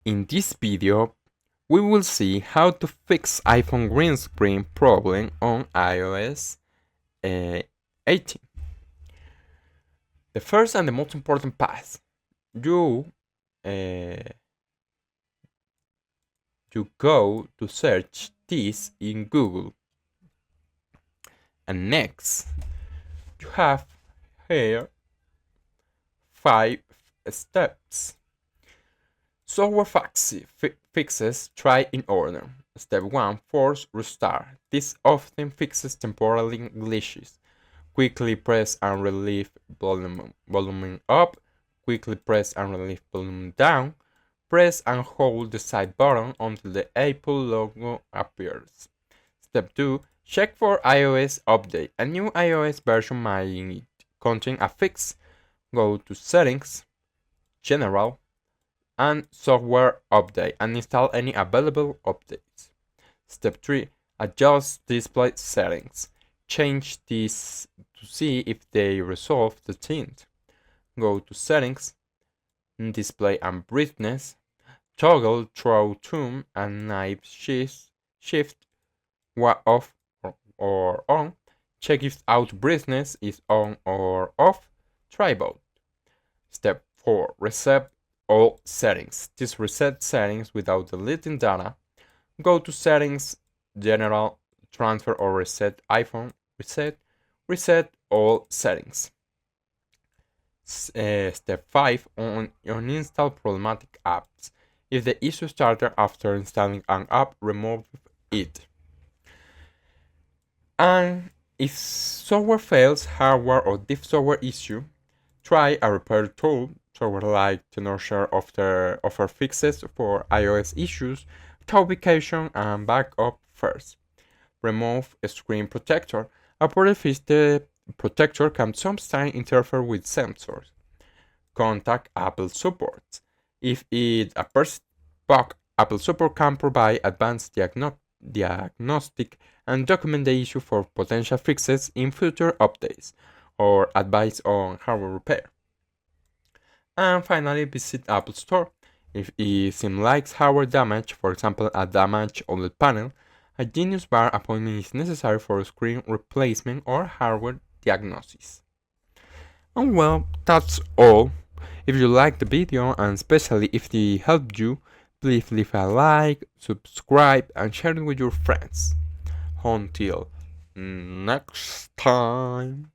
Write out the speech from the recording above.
In this video, we will see how to fix iPhone green screen problem on iOS 18. The first and the most important path, you go to search this in Google, and next you have here 5 steps. Software fixes try in order. Step 1. Force restart. This often fixes temporary glitches. Quickly press and relieve volume up. Quickly press and relieve volume down. Press and hold the side button until the Apple logo appears. Step 2. Check for iOS update. A new iOS version might contain a fix. Go to Settings, General, and Software Update and install any available updates. Step 3. Adjust display settings. Change these to see if they resolve the tint. Go to Settings, Display and Brightness, toggle through tone and knife shift off or on. Check if auto brightness is on or off. Try both. Step 4. Reset all settings. This reset settings without deleting data. Go to Settings, General, Transfer or Reset iPhone. Reset all settings. Step 5. Uninstall problematic apps. If the issue started after installing an app, remove it. And if software fails, hardware or diff software issue, try a repair tool. Software like Dinero offer fixes for iOS issues, ubication and backup first. Remove a screen protector. A protector can sometimes interfere with sensors. Contact Apple support. If it appears bug, Apple support can provide advanced diagnostic and document the issue for potential fixes in future updates or advice on hardware repair. And finally, visit Apple Store. If it seems like hardware damage, for example a damage on the panel, a Genius Bar appointment is necessary for screen replacement or hardware diagnosis. And well, that's all. If you liked the video and especially if it helped you, please leave a like, subscribe and share it with your friends. Until next time.